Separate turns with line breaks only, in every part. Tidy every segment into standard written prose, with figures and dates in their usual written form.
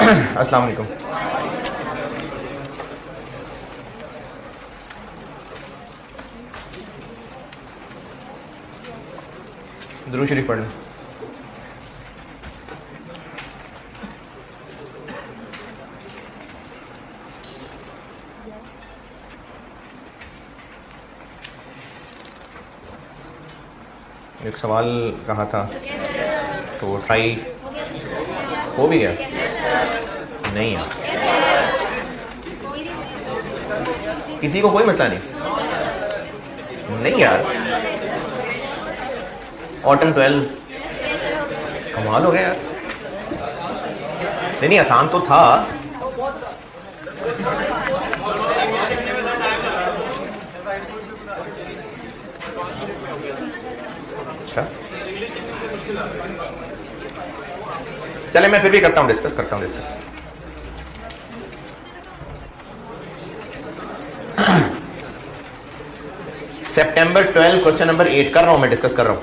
अस्सलाम वालेकुम। दुरूद शरीफ पढ़ लें। एक सवाल कहा था तो ट्राई हो भी गया? नहीं है, किसी को कोई मसला नहीं यार। ऑटम 12 कमाल हो गया यार। नहीं आसान तो था। अच्छा चले, मैं फिर भी करता हूँ डिस्कस। सितंबर 12 क्वेश्चन नंबर 8 कर रहा हूं, मैं डिस्कस कर रहा हूं।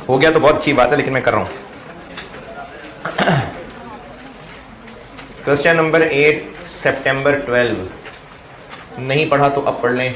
हो गया तो बहुत अच्छी बात है, लेकिन मैं कर रहा हूं। क्वेश्चन नंबर 8 सितंबर 12 नहीं पढ़ा तो अब पढ़ लें।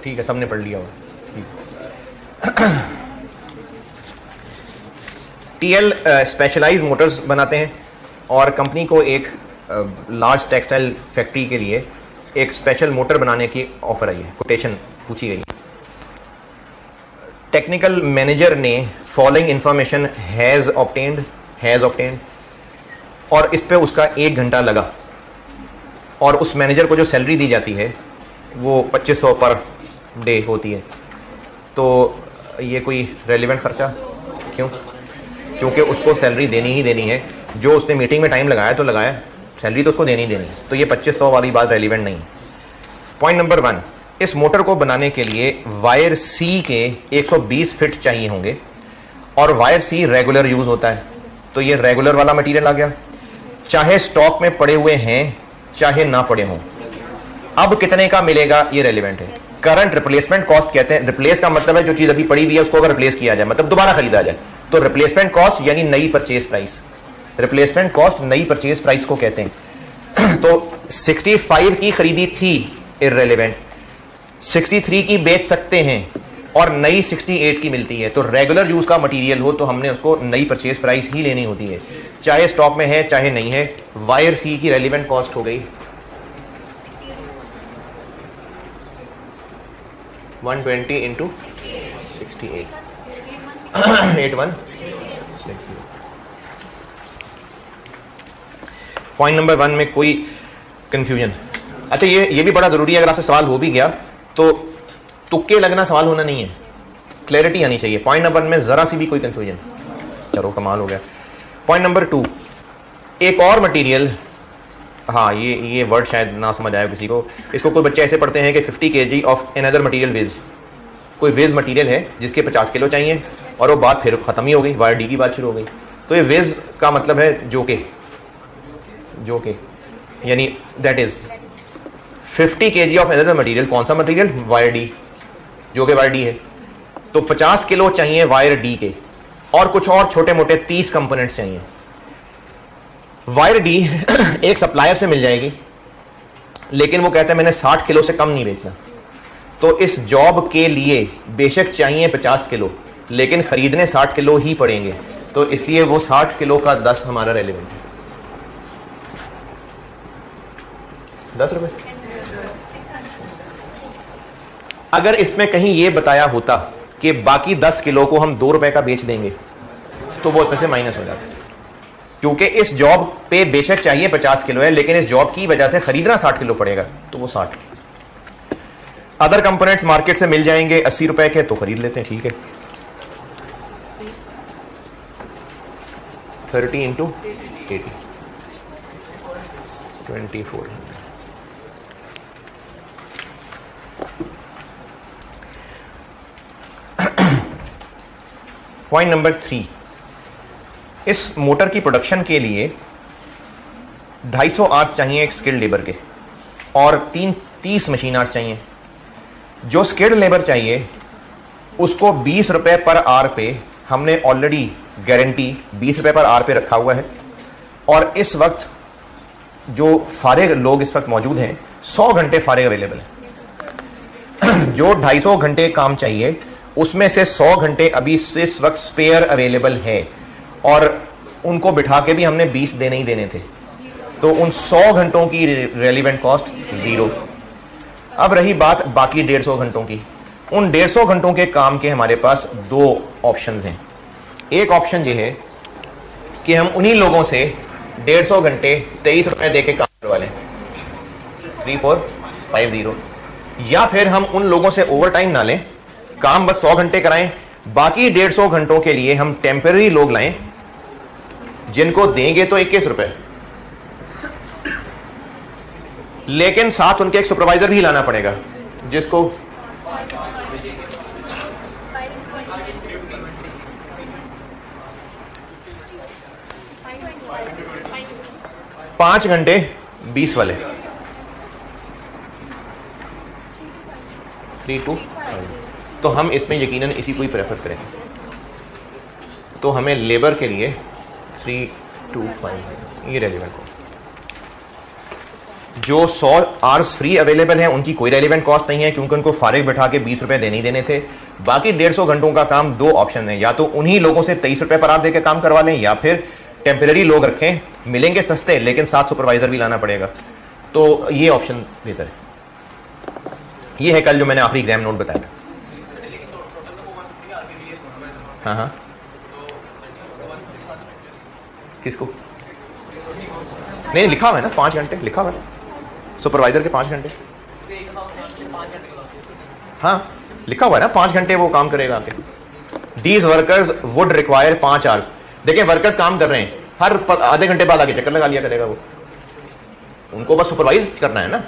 ठीक है, सबने पढ़ लिया होगा। टीएल स्पेशलाइज्ड मोटर्स बनाते हैं और कंपनी को एक लार्ज टेक्सटाइल फैक्ट्री के लिए एक स्पेशल मोटर बनाने की ऑफर आई है, कोटेशन पूछी गई। टेक्निकल मैनेजर ने फॉलोइंग इंफॉर्मेशन हैज़ ऑब्टेन्ड और इस पे उसका 1 घंटा लगा और उस मैनेजर को जो सैलरी दी जाती है वो 2500 पर डे होती है। तो ये कोई रेलिवेंट खर्चा क्यों? क्योंकि उसको सैलरी देनी ही देनी है। जो उसने मीटिंग में टाइम लगाया तो लगाया, सैलरी तो उसको देनी ही देनी है। तो ये 2500 वाली बात रेलिवेंट नहीं है। पॉइंट नंबर 1, इस मोटर को बनाने के लिए वायर सी के 120 फिट चाहिए होंगे और वायर सी रेगुलर यूज होता है। तो ये रेगुलर वाला मटेरियल आ गया, चाहे स्टॉक में पड़े हुए हैं चाहे ना पड़े हों। अब कितने का मिलेगा ये रेलिवेंट है। करंट रिप्लेसमेंट कॉस्ट कहते हैं। रिप्लेस का मतलब है जो चीज अभी पड़ी हुई है उसको अगर रिप्लेस किया जाए, मतलब दोबारा खरीदा जाए। तो रिप्लेसमेंट कॉस्ट यानी नई परचेज प्राइस। रिप्लेसमेंट कॉस्ट नई परचेज प्राइस को कहते हैं। तो 65 की खरीदी थी, इररेलेवेंट। 63 की बेच सकते हैं और नई 68 की मिलती है। तो रेगुलर यूज का मटेरियल हो तो हमने उसको नई परचेज प्राइस ही लेनी होती है, चाहे स्टॉक में है चाहे नहीं है। वायर सी की रेलिवेंट कॉस्ट हो गई 120 इंटू 68 8168। पॉइंट नंबर 1 में कोई कंफ्यूजन? अच्छा, ये भी बड़ा जरूरी है। अगर आपसे सवाल हो भी गया तो तुक्के लगना सवाल होना नहीं है, क्लैरिटी आनी चाहिए। पॉइंट नंबर 1 में जरा सी भी कोई कंफ्यूजन, चलो कमाल हो गया। पॉइंट नंबर 2, एक और मटेरियल। हाँ, ये वर्ड शायद ना समझ आया किसी को। इसको कोई बच्चे ऐसे पढ़ते हैं कि 50 kg of another material Wiz. कोई विज मटेरियल है जिसके 50 किलो चाहिए और वो बात फिर खत्म ही हो गई, वायर डी की बात शुरू हो गई। तो ये विज का मतलब है जो के यानी that is 50 kg of another material. कौन सा मटेरियल? वायर डी, जो कि वायर डी है। तो 50 किलो चाहिए वायर डी के और कुछ और छोटे मोटे 30 कंपोनेंट्स चाहिए। वायर डी एक सप्लायर से मिल जाएगी, लेकिन वो कहता है मैंने 60 किलो से कम नहीं बेचना। तो इस जॉब के लिए बेशक चाहिए 50 किलो, लेकिन खरीदने 60 किलो ही पड़ेंगे, तो इसलिए वो 60 किलो का 10 हमारा रेलिवेंट है। 10 रुपए। अगर इसमें कहीं ये बताया होता कि बाकी 10 किलो को हम 2 रुपए का बेच देंगे, तो वो उसमें से माइनस हो जाता, क्योंकि इस जॉब पे बेशक चाहिए 50 किलो है, लेकिन इस जॉब की वजह से खरीदना 60 किलो पड़ेगा, तो वो 60। अदर कंपोनेंट्स मार्केट से मिल जाएंगे 80 रुपए के, तो खरीद लेते हैं, ठीक है। 30 इंटू 80 2400। पॉइंट नंबर 3, इस मोटर की प्रोडक्शन के लिए 250 आवर्स चाहिए एक स्किल्ड लेबर के, और 30 मशीन आवर्स चाहिए। जो स्किल्ड लेबर चाहिए उसको 20 रुपए पर आवर पे हमने ऑलरेडी गारंटी 20 रुपए पर आवर पे रखा हुआ है, और इस वक्त जो फारिग लोग इस वक्त मौजूद हैं 100 घंटे फारिग अवेलेबल है। जो 250 घंटे काम चाहिए उसमें से 100 घंटे अभी इस वक्त स्पेयर अवेलेबल है, और उनको बिठा के भी हमने 20 देने ही देने थे, तो उन 100 घंटों की रेलिवेंट कॉस्ट 0। अब रही बात बाकी 150 घंटों की। उन 150 घंटों के काम के हमारे पास 2 ऑप्शंस हैं। एक ऑप्शन ये है कि हम उन्हीं लोगों से 150 घंटे 23 रुपए दे के काम करवा लें, 3450, या फिर हम उन लोगों से ओवर टाइम ना लें, काम बस 100 घंटे कराएं, बाकी 150 घंटों के लिए हम टेम्पररी लोग लाएं जिनको देंगे तो 21 रुपए, लेकिन साथ उनके एक सुपरवाइजर भी लाना पड़ेगा जिसको 5 घंटे 20 वाले 3 to 5, तो हम इसमें यकीनन इसी को ही प्रेफर करेंगे। तो हमें लेबर के लिए 3 to 5 ये रेलिवेंट कॉस्ट। जो 100 आवर्स फ्री अवेलेबल हैं उनकी कोई रेलिवेंट कॉस्ट नहीं है, क्योंकि उनको फारिग बिठा के 20 रुपए देने ही देने थे। बाकी 150 घंटों का काम 2 ऑप्शन है, या तो उन्हीं लोगों से 23 रुपए पर आवर देकर काम करवा लें, या फिर टेम्पररी लोग रखें, मिलेंगे सस्ते लेकिन साथ सुपरवाइजर भी लाना पड़ेगा। तो ये ऑप्शन बेहतर है। ये है कल जो मैंने आखिरी एग्जाम नोट बताया था। हाँ हाँ, किसको? नहीं, लिखा हुआ है ना 5 घंटे, लिखा हुआ है सुपरवाइजर के 5 घंटे। हाँ लिखा हुआ है ना 5 घंटे वो काम करेगा आके। These workers would require 5 hours. देखिए वर्कर्स काम कर रहे हैं, हर आधे घंटे बाद आके चक्कर लगा लिया करेगा वो, उनको बस सुपरवाइज करना है ना।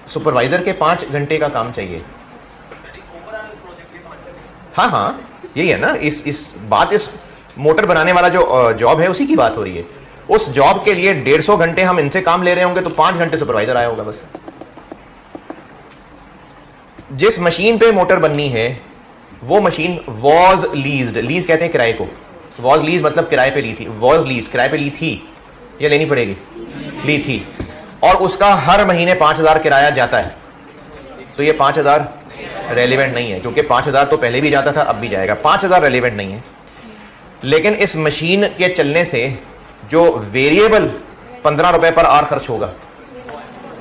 सुपरवाइजर के 5 घंटे का काम चाहिए। हाँ हाँ यही है ना, इस मोटर बनाने वाला जो जॉब है उसी की बात हो रही है। उस जॉब के लिए 150 घंटे हम इनसे काम ले रहे होंगे, तो 5 घंटे सुपरवाइजर आया होगा बस। जिस मशीन पे मोटर बननी है वो मशीन वॉज लीज्ड, लीज कहते हैं किराए को, वॉज लीज मतलब किराए पे ली थी, वॉज लीज किराए पे ली थी या लेनी पड़ेगी, ली थी, और उसका हर महीने 5000 किराया जाता है। तो ये 5000 रेलिवेंट नहीं है, क्योंकि 5000 तो पहले भी जाता था अब भी जाएगा, 5000 रेलिवेंट नहीं है। लेकिन इस मशीन के चलने से जो वेरिएबल 15 रुपए पर आवर खर्च होगा,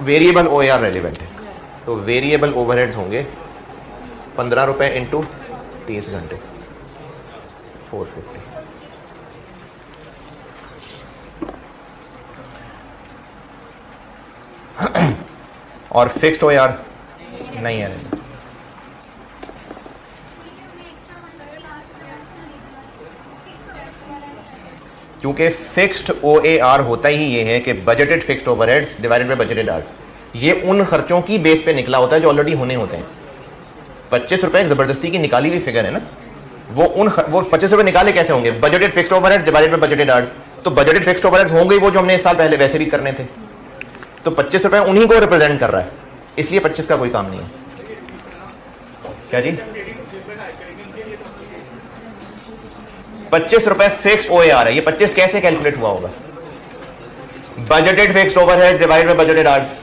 वेरिएबल OAR रेलिवेंट है। तो वेरिएबल ओवरहेड्स होंगे 15 रुपए इंटू 30 घंटे 450। और फिक्स्ड OAR नहीं है, क्योंकि फिक्स्ड OAR होता ही ये है कि budgeted fixed overheads divided by budgeted hours. ये उन खर्चों की बेस पे निकला होता है जो ऑलरेडी होने होते हैं। 25 रुपए एक जबरदस्ती की निकाली हुई फिगर है ना, वो 25 रुपए निकाले कैसे होंगे? Budgeted fixed overheads divided by budgeted hours. तो बजटेड फिक्स्ड ओवरहेड्स होंगे वो जो हमने इस साल पहले वैसे भी करने थे। तो 25 रुपए उन्हीं को रिप्रेजेंट कर रहा है, इसलिए 25 का कोई काम नहीं है। क्या जी? 25 रुपए फिक्स्ड OAR है। ये 25 कैसे कैलकुलेट हुआ होगा? Budgeted fixed overheads divided by budgeted hours.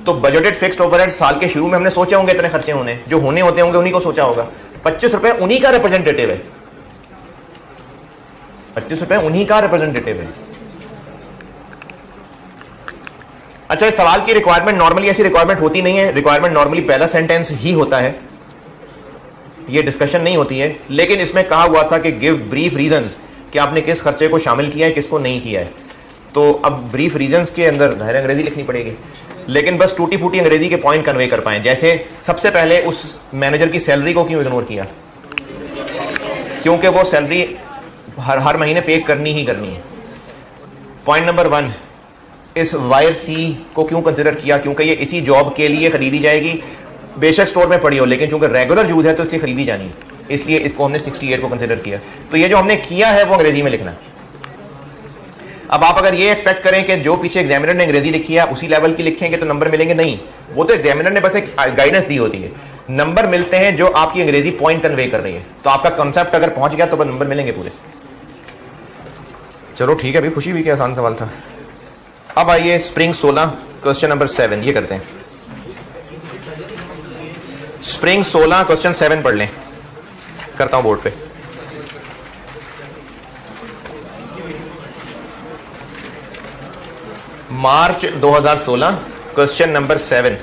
तो बजटेड फिक्स्ड ओवरहेड साल के शुरू में हमने सोचे होंगे इतने खर्चे होने, जो होने होते होंगे उन्हीं को सोचा होगा। 25 रुपए उन्हीं का रिप्रेजेंटेटिव है, 25 रुपए उन्हीं का रिप्रेजेंटेटिव है। अच्छा, इस सवाल की रिक्वायरमेंट नॉर्मली ऐसी रिक्वायरमेंट होती नहीं है। रिक्वायरमेंट नॉर्मली पहला सेंटेंस ही होता है, ये डिस्कशन नहीं होती है। लेकिन इसमें कहा हुआ था कि गिव ब्रीफ रीजंस, कि आपने किस खर्चे को शामिल किया है, किसको नहीं किया है। तो अब ब्रीफ रीजंस के अंदर जाहिर अंग्रेजी लिखनी पड़ेगी, लेकिन बस टूटी फूटी अंग्रेजी के पॉइंट कन्वे कर पाए। जैसे सबसे पहले उस मैनेजर की सैलरी को क्यों इग्नोर किया? क्योंकि वो सैलरी हर महीने पे करनी ही करनी है। पॉइंट नंबर 1, इस वायर सी को क्यों कंसिडर किया? क्योंकि ये इसी जॉब के लिए खरीदी जाएगी, बेशक स्टोर में पड़ी हो, लेकिन चूंकि रेगुलर यूज है तो इसलिए खरीदी जानी है, इसलिए इसको हमने 68 को कंसिडर किया। तो ये जो हमने किया है वो अंग्रेजी में लिखना है। अब आप अगर ये एक्सपेक्ट करें कि जो पीछे एग्जामिनर ने अंग्रेजी लिखी है उसी लेवल की लिखेंगे तो नंबर मिलेंगे, नहीं। वो तो एग्जामिनर ने बस एक गाइडेंस दी होती है, नंबर मिलते हैं जो आपकी अंग्रेजी पॉइंट कन्वे कर रही है। तो आपका कंसेप्ट अगर पहुंच गया तो बस नंबर मिलेंगे पूरे। चलो ठीक है, अभी खुशी हुई कि आसान सवाल था। अब आइए स्प्रिंग 16 क्वेश्चन नंबर 7 ये करते हैं। स्प्रिंग 16 क्वेश्चन 7 पढ़ लें, करता हूं बोर्ड पे। मार्च 2016 क्वेश्चन नंबर 7।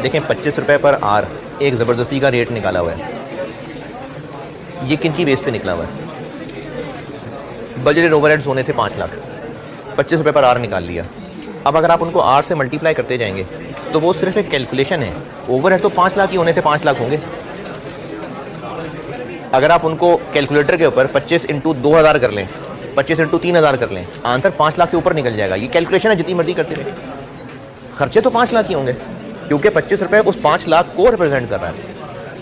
देखें 25 रुपए पर आर एक ज़बरदस्ती का रेट निकाला हुआ है। ये किन की बेस पे निकला हुआ है? बजटेड ओवरहेड्स होने थे 5 लाख, 25 रुपए पर आर निकाल लिया। अब अगर आप उनको आर से मल्टीप्लाई करते जाएंगे तो वो सिर्फ एक कैलकुलेशन है। ओवरहेड तो 5 लाख ही होने थे, 5 लाख होंगे। अगर आप उनको कैलकुलेटर के ऊपर 25 इंटू 2000 कर लें, 25 इंटू 3000 कर लें, आंसर 5 लाख से ऊपर निकल जाएगा। ये कैलकुलेशन है, जितनी मर्जी करते रहे, खर्चे तो 5 लाख ही होंगे, क्योंकि 25 रुपए उस 5 लाख को रिप्रेजेंट कर रहा है।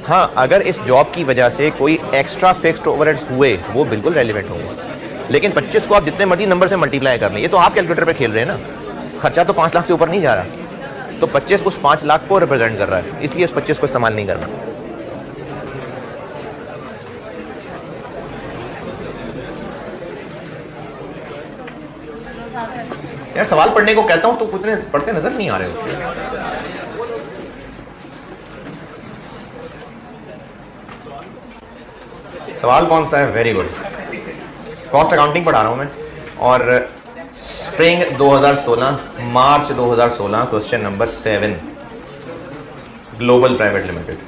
हाँ, अगर इस जॉब की वजह से कोई एक्स्ट्रा फिक्स्ड ओवरहेड्स हुए वो बिल्कुल रेलिवेंट होंगे, लेकिन 25 को आप जितने मर्जी नंबर से मल्टीप्लाई कर लें, ये तो आप कैलकुलेटर पे खेल रहे हैं ना। खर्चा तो 5 लाख से ऊपर नहीं जा रहा, तो 25 उस 5 लाख को रिप्रेजेंट कर रहा है, इसलिए उस 25 को इस्तेमाल नहीं करना। यार सवाल पढ़ने को कहता हूं तो कुछ पढ़ते नजर नहीं आ रहे हो। सवाल कौन सा है? वेरी गुड, कॉस्ट अकाउंटिंग पढ़ा रहा हूं मैं, और स्प्रिंग 2016 मार्च 2016 question number 7 global private limited.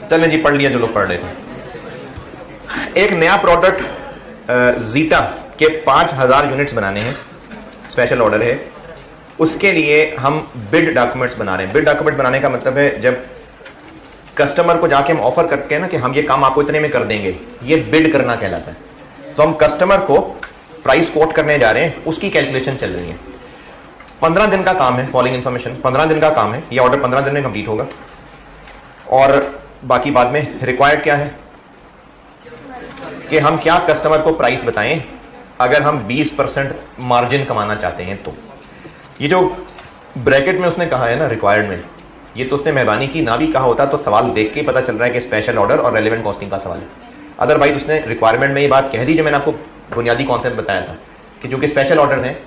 चलें जी, पढ़ लिया जो लोग पढ़ रहे थे। एक नया प्रोडक्ट जीटा के 5000 यूनिट्स बनाने हैं, स्पेशल ऑर्डर है। उसके लिए हम बिड डॉक्यूमेंट्स बना रहे हैं। बिड डॉक्यूमेंट्स बनाने का मतलब है जब कस्टमर को जाके हम ऑफर करते हैं ना कि हम ये काम आपको इतने में कर देंगे, ये बिड करना कहलाता है। तो हम कस्टमर को प्राइस कोट करने जा रहे हैं, उसकी कैलकुलेशन चल रही है। 15 दिन का काम है, फॉलोइंग इन्फॉर्मेशन 15 दिन का काम है। ये ऑर्डर 15 दिन में कंप्लीट होगा। और बाकी बाद में रिक्वायर्ड क्या है कि हम क्या कस्टमर को प्राइस बताएं अगर हम 20% मार्जिन कमाना चाहते हैं। तो ये जो ब्रैकेट में उसने कहा है ना रिक्वायर्ड में, ये तो उसने मेहरबानी की, ना भी कहा होता तो सवाल देख के पता चल रहा है कि स्पेशल ऑर्डर और रेलेवेंट कॉस्टिंग का सवाल है। अदरवाइज उसने रिक्वायरमेंट में ये बात कह दी जो मैंने आपको बुनियादी कॉन्सेप्ट बताया था कि चूंकि स्पेशल ऑर्डर हैं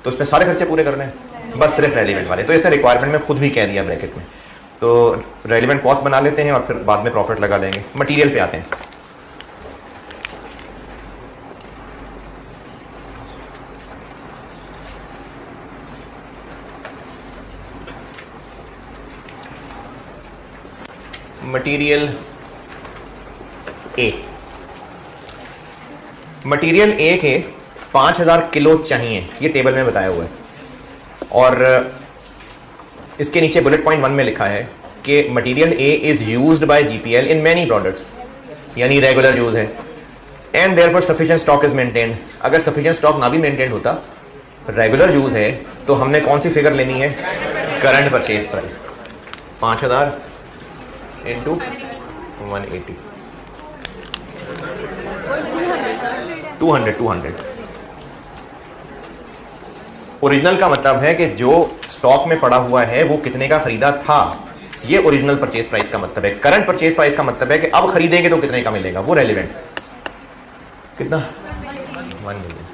तो उसमें सारे खर्चे पूरे करने हैं, बस सिर्फ रेलिवेंट वाले। तो इसने रिक्वायरमेंट में खुद भी कह दिया ब्रैकेट में। तो रेलिवेंट कॉस्ट बना लेते हैं और फिर बाद में प्रॉफिट लगा लेंगे। मटीरियल पे आते हैं। मटीरियल ए, मटीरियल ए के 5000 किलो चाहिए, ये टेबल में बताया हुआ है। और इसके नीचे बुलेट पॉइंट 1 में लिखा है कि material A is used by GPL in many products, यानी रेगुलर यूज है। And therefore sufficient stock is maintained. अगर सफिशिएंट स्टॉक ना भी मेंटेन होता, रेगुलर यूज है, तो हमने कौन सी फिगर लेनी है? Current purchase price 5000 into 180, 200। Original का मतलब है कि जो स्टॉक में पड़ा हुआ है वो कितने का खरीदा था, ये ओरिजिनल परचेज प्राइस का मतलब है। करंट परचेज प्राइस का मतलब है कि अब खरीदेंगे तो कितने का मिलेगा, वो रेलिवेंट। कितना? 1 मिलियन।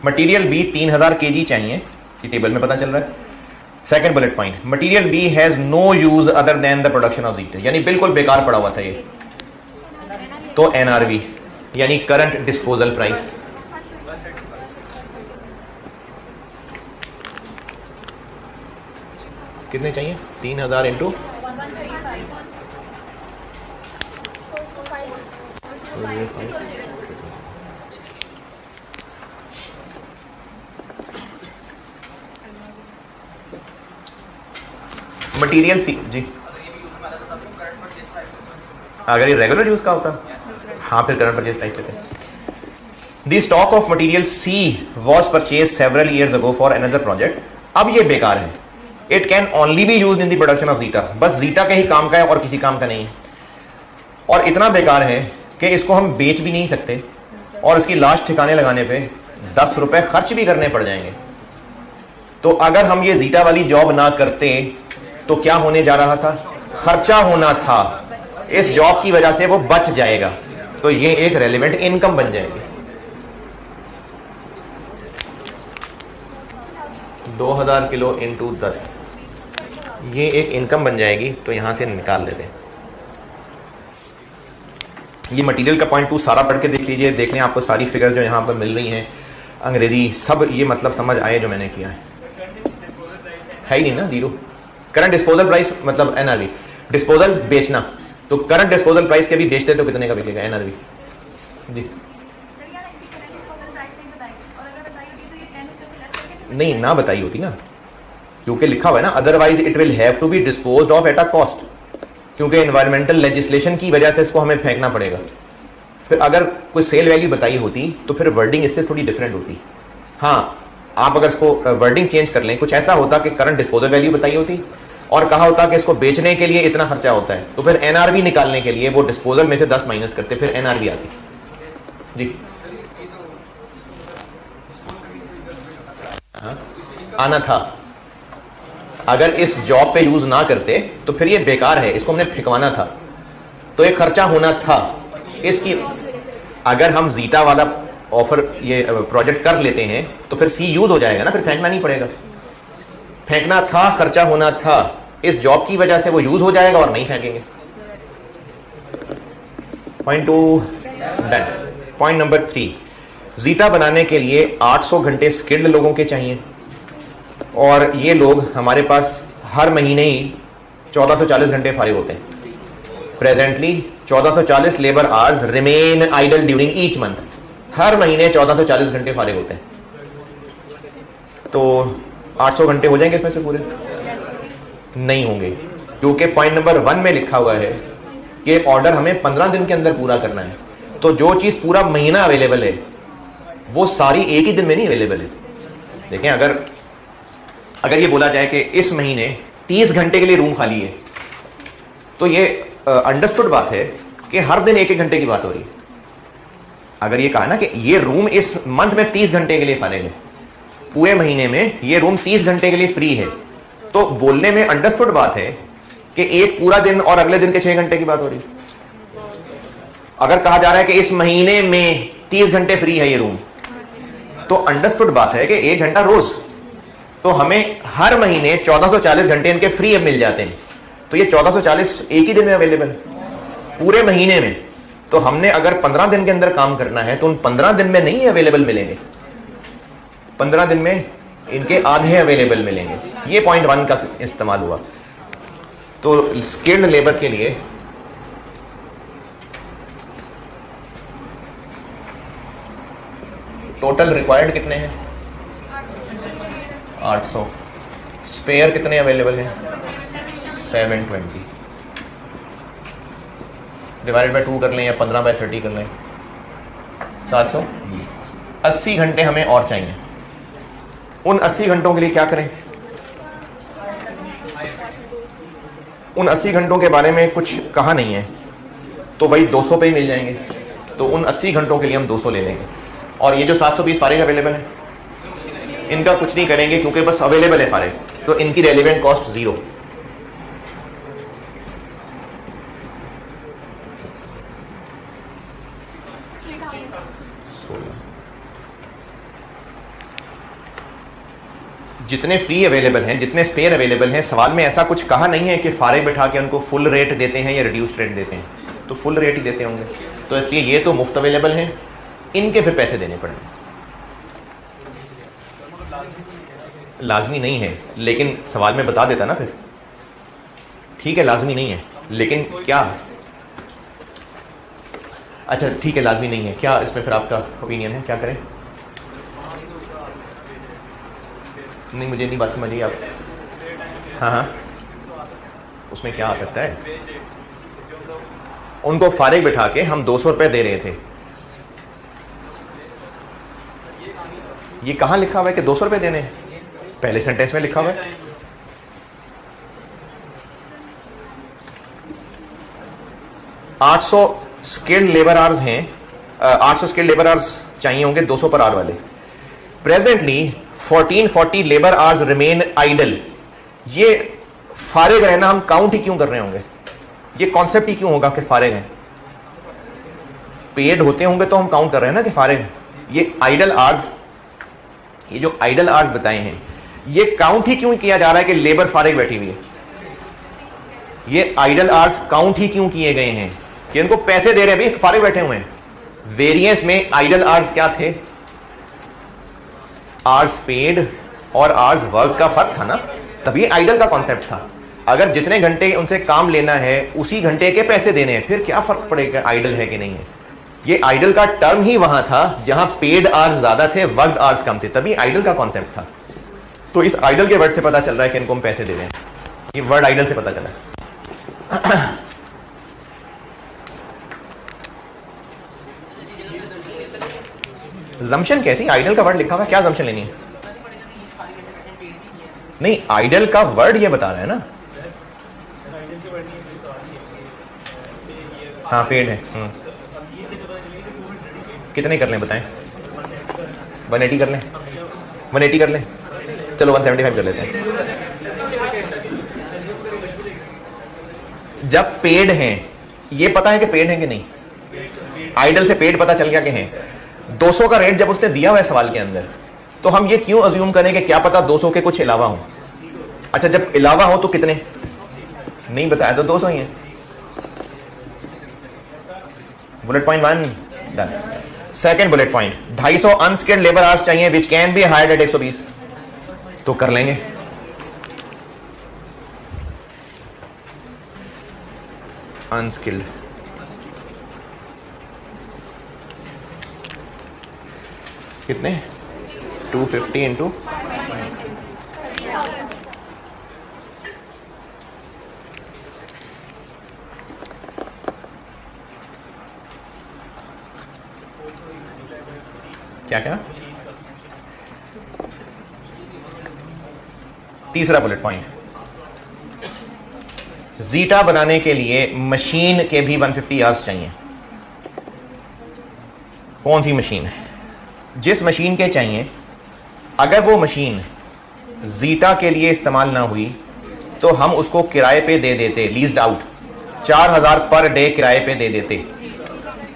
मटीरियल बी 3000 केजी चाहिए, ये टेबल में पता चल रहा है। Second bullet point, material B has no use other than the production of Zeta, यानी बिल्कुल बेकार पड़ा हुआ था ये। तो एनआरवी यानी करंट डिस्पोजल प्राइस, कितने चाहिए? 3000 इंटू मटीरियल सी जी, अगर ये रेगुलर यूज का होता हाँ फिर करंट परचेज प्राइस लेते हैं। The stock of material C was purchase several years ago for another project. अब ये बेकार है। It can only be used in the production of Zeta, बस जीटा के ही काम का है और किसी काम का नहीं है। और इतना बेकार है कि इसको हम बेच भी नहीं सकते और इसकी लाश ठिकाने लगाने पे 10 रुपए खर्च भी करने पड़ जाएंगे। तो अगर हम ये जीटा वाली जॉब ना करते तो क्या होने जा रहा था? खर्चा होना था। इस जॉब की वजह से वो बच जाएगा, तो ये एक रेलेवेंट इनकम बन जाएगी। 2000 किलो इंटू 10, ये एक इनकम बन जाएगी। तो यहां से निकाल लेते हैं। ये मटेरियल का पॉइंट 2 सारा पढ़ के देख लीजिए, देख लें आपको सारी फिगर जो यहां पर मिल रही हैं अंग्रेजी सब ये मतलब समझ आए जो मैंने किया है ही नहीं ना। जीरो करंट डिस्पोजल प्राइस मतलब एनआरवी, डिस्पोजल बेचना, तो करंट डिस्पोजल प्राइस के भी बेचते तो कितने का बिकेगा एनआरवी जी? नहीं ना बताई होती ना, क्योंकि लिखा हुआ है ना otherwise it will have to be disposed of at a cost, क्योंकि एनवायरमेंटल लेजिस्लेशन की वजह से इसको हमें फेंकना पड़ेगा। फिर अगर कोई सेल वैल्यू बताई होती तो फिर वर्डिंग इससे थोड़ी डिफरेंट होती। हाँ, आप अगर इसको वर्डिंग चेंज कर लें, कुछ ऐसा होता कि करंट डिस्पोजल वैल्यू बताई होती और कहा होता कि इसको बेचने के लिए इतना खर्चा होता है, तो फिर एनआरवी निकालने के लिए वो डिस्पोजल में से 10 माइनस करते, फिर एनआरवी आती जी। हाँ, आना था। अगर इस जॉब पे यूज ना करते तो फिर ये बेकार है, इसको हमने फेंकवाना था, तो एक खर्चा होना था इसकी। अगर हम जीटा वाला ऑफर ये प्रोजेक्ट कर लेते हैं तो फिर सी यूज हो जाएगा ना, फिर फेंकना नहीं पड़ेगा। फेंकना था, खर्चा होना था, इस जॉब की वजह से वो यूज हो जाएगा और नहीं फेंकेंगे। Point 2 done. Point number 3, zeta बनाने के लिए 800 घंटे स्किल्ड लोगों के चाहिए और ये लोग हमारे पास हर महीने ही 1440 घंटे फारिग होते हैं। Presently 1440 labour hours remain idle during each month. हर महीने 1440 घंटे फारिग होते हैं। तो 800 घंटे हो जाएंगे इसमें से पूरे? नहीं होंगे, क्योंकि पॉइंट नंबर 1 में लिखा हुआ है कि ऑर्डर हमें 15 दिन के अंदर पूरा करना है। तो जो चीज़ पूरा महीना अवेलेबल है वो सारी एक ही दिन में नहीं अवेलेबल है। देखें, अगर ये बोला जाए कि इस महीने 30 घंटे के लिए रूम खाली है, तो ये अंडरस्टूड बात है कि हर दिन 1-1 घंटे की बात हो रही है। अगर ये कहा ना कि ये रूम इस मंथ में 30 घंटे के लिए फारिग है, पूरे महीने में ये रूम 30 घंटे के लिए फ्री है, तो बोलने में अंडरस्टूड बात है कि एक पूरा दिन और अगले दिन के 6 घंटे की बात हो रही है। अगर कहा जा रहा है कि इस महीने में 30 घंटे फ्री है ये रूम, तो अंडरस्टूड बात है कि 1 घंटा रोज। तो हमें हर महीने 1440 घंटे इनके फ्री अब मिल जाते हैं। तो ये 1440 एक ही दिन में अवेलेबल है पूरे महीने में। तो हमने अगर 15 दिन के अंदर काम करना है तो उन 15 दिन में नहीं अवेलेबल मिलेंगे, 15 दिन में इनके आधे अवेलेबल मिलेंगे। ये पॉइंट 1 का इस्तेमाल हुआ। तो स्किल्ड लेबर के लिए टोटल रिक्वायर्ड कितने हैं? 800। स्पेयर कितने अवेलेबल हैं? 720। डिवाइडेड बाय 2 कर लें या 15/30 कर लें, 720। 80 घंटे हमें और चाहिए। उन 80 घंटों के लिए क्या करें? उन 80 घंटों के बारे में कुछ कहा नहीं है, तो वही 200 पे ही मिल जाएंगे। तो उन 80 घंटों के लिए हम 200 ले लेंगे। और ये जो 720 फारिग अवेलेबल है, इनका कुछ नहीं करेंगे क्योंकि बस अवेलेबल है फारिग, तो इनकी रेलिवेंट कॉस्ट 0। जितने फ्री अवेलेबल हैं, जितने स्पेयर अवेलेबल हैं, सवाल में ऐसा कुछ कहा नहीं है कि फारिग बैठा के उनको फुल रेट देते हैं या रिड्यूस्ड रेट देते हैं, तो फुल रेट ही देते होंगे। तो इसलिए ये तो मुफ्त अवेलेबल हैं, इनके फिर पैसे देने पड़ेंगे। लाजमी नहीं है, लेकिन सवाल में बता देता ना फिर। ठीक है, लाजमी नहीं है, लेकिन क्या? अच्छा ठीक है, लाजमी नहीं है, क्या इसमें फिर आपका ओपिनियन है? क्या करें? नहीं, मुझे नहीं बात समझिए आप। हाँ, उसमें क्या आ सकता है? उनको फारिग बिठा के हम 200 रुपये दे रहे थे। ये कहाँ लिखा हुआ है कि 200 रुपये देने? पहले सेंटेंस में लिखा हुआ है। $800 स्किल्ड लेबर आवर्स हैं, 800 स्किल्ड लेबर आवर्स चाहिए होंगे 200 पर आवर वाले। Presently 1440 labour hours remain idle. ये फारिग रहना हम काउंट ही क्यों कर रहे होंगे? ये कॉन्सेप्ट ही क्यों होगा कि फारिग हैं? पेड होते होंगे तो हम काउंट कर रहे हैं ना कि फारिग हैं। ये आइडल आवर्स, ये जो आइडल आवर्स बताए हैं, ये काउंट ही क्यों किया जा रहा है कि लेबर फारिग बैठी हुई है? ये आइडल आवर्स काउंट ही क्यों किए गए हैं कि इनको पैसे दे रहे हैं, भी फारिग बैठे हुए हैं। वेरिएंस में आइडल आवर्स क्या थे? आवर्स पेड और आवर्स वर्क का फर्क था ना, तभी आइडल का कॉन्सेप्ट था। अगर जितने घंटे उनसे काम लेना है उसी घंटे के पैसे देने हैं, फिर क्या फर्क पड़ेगा आइडल है कि नहीं है? ये आइडल का टर्म ही वहां था जहां पेड आवर्स ज्यादा थे, वर्क आवर्स कम थे, तभी आइडल का कॉन्सेप्ट था। तो इस आइडल के वर्ड से पता चल रहा है कि इनको हम पैसे दे रहे हैं। ये वर्ड आइडल से पता चला। जम्पशन कैसी? आइडल का वर्ड लिखा हुआ है, क्या जम्पशन लेनी है? नहीं, आइडल का वर्ड ये बता रहा है ना। हाँ, पेड है। कितने कर लें बताएं? 180 कर लें? 180 कर लें? चलो 175 कर लेते हैं। जब पेड हैं, ये पता है कि पेड हैं कि नहीं? आइडल से पेड पता चल गया कि हैं। 200 का रेट जब उसने दिया हुआ है सवाल के अंदर, तो हम ये क्यों अज्यूम करें कि क्या पता 200 के कुछ अलावा हो? अच्छा, जब अलावा हो तो कितने? नहीं बताया तो 200 ही है। Bullet point 1 done. Second bullet point, 250 unskilled labour hours चाहिए which can be hired at 120। तो कर लेंगे। अनस्किल्ड कितने 250 इंटू क्या क्या तीसरा बुलेट पॉइंट, जीटा बनाने के लिए मशीन के भी 150 आवर्स चाहिए। कौन सी मशीन है? जिस मशीन के चाहिए, अगर वो मशीन जीटा के लिए इस्तेमाल ना हुई तो हम उसको किराए पे दे देते, लीज्ड आउट 4000 पर डे किराए पे दे देते।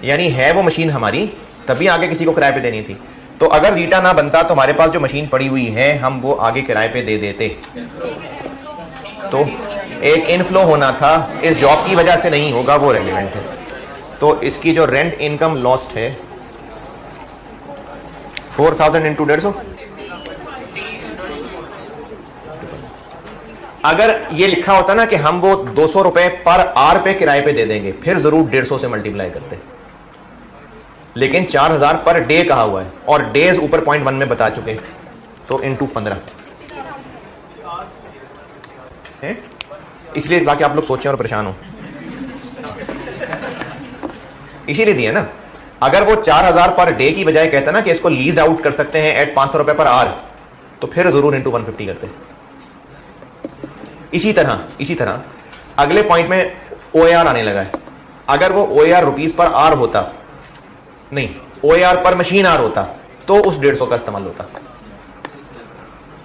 यानी है वो मशीन हमारी, तभी आगे किसी को किराए पे देनी थी। तो अगर जीटा ना बनता तो हमारे पास जो मशीन पड़ी हुई है हम वो आगे किराए पे दे देते। तो एक इनफ्लो होना था, इस जॉब की वजह से नहीं होगा, वो रेलिवेंट है। तो इसकी जो रेंट इनकम लॉस्ट है 4000 इंटू 150। अगर ये लिखा होता ना कि हम वो 200 रुपए पर आवर पे किराए पे दे देंगे, फिर जरूर 150 से मल्टीप्लाई करते, लेकिन 4000 पर डे कहा हुआ है और डेज ऊपर पॉइंट 1 में बता चुके, तो इंटू 15 है। इसलिए ताकि आप लोग सोचें और परेशान हो, इसीलिए दिया ना। अगर वो 4000 पर डे की बजाय कहता ना कि इसको लीज आउट कर सकते हैं एट 500 रुपए पर आवर, तो फिर जरूर इंटू 150 करते। इसी तरह अगले पॉइंट में OAR आने लगा है। अगर वो OAR रुपीस पर आवर होता, नहीं OAR पर मशीन आवर होता, तो उस 150 का इस्तेमाल होता।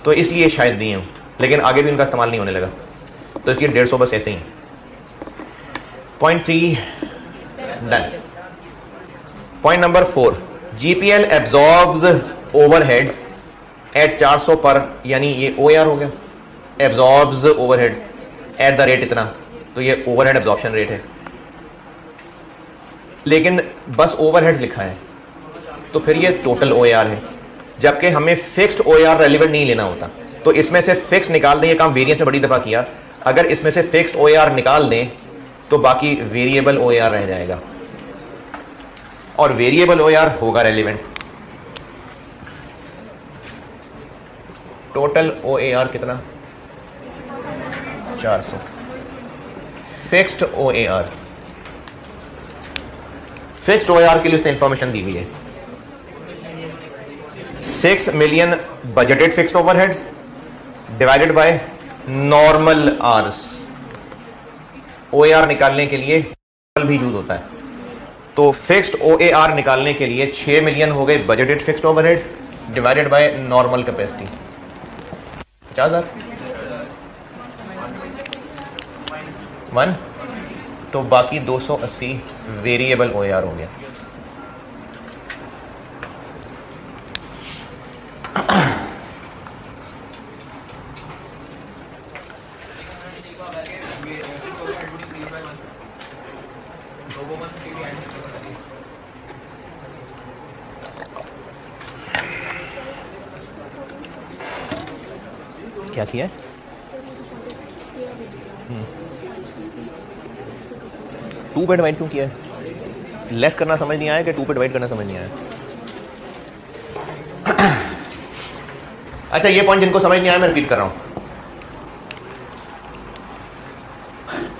तो इसलिए शायद दिए हूं, लेकिन आगे भी उनका इस्तेमाल नहीं होने लगा, तो इसलिए 150 बस ऐसे ही। Point 3 done. Point number 4, GPL absorbs overheads at 400 पर, यानी ये OAR हो गया, absorbs overheads at the rate इतना, तो ये ओवरहेड एब्जॉर्प्शन रेट है। लेकिन बस ओवरहेड लिखा है, तो फिर ये टोटल OAR है, जबकि हमें फिक्स्ड OAR रेलिवेंट नहीं लेना होता। तो इसमें से फिक्स निकाल दें, ये काम वेरिएंस में बड़ी दफा किया। अगर इसमें से फिक्स्ड OAR निकाल दें तो बाकी वेरिएबल OAR रह जाएगा, और वेरिएबल OAR होगा रेलिवेंट। टोटल OAR कितना 400। फिक्स्ड OAR, फिक्स्ड OAR के लिए उसने इंफॉर्मेशन दी हुई है 6 million budgeted fixed overheads divided by normal hours. OAR निकालने के लिए भी यूज होता है, तो फिक्स्ड OAR निकालने के लिए 6 मिलियन हो गए budgeted fixed overheads divided by normal capacity 50,000 1, तो बाकी 280 वेरिएबल OAR हो गया। क्या किया है? टू पे डिवाइड क्यों किया है? लेस करना समझ नहीं आया कि टू पे डिवाइड करना समझ नहीं आया? अच्छा, ये पॉइंट जिनको समझ नहीं आया मैं रिपीट कर रहा हूं।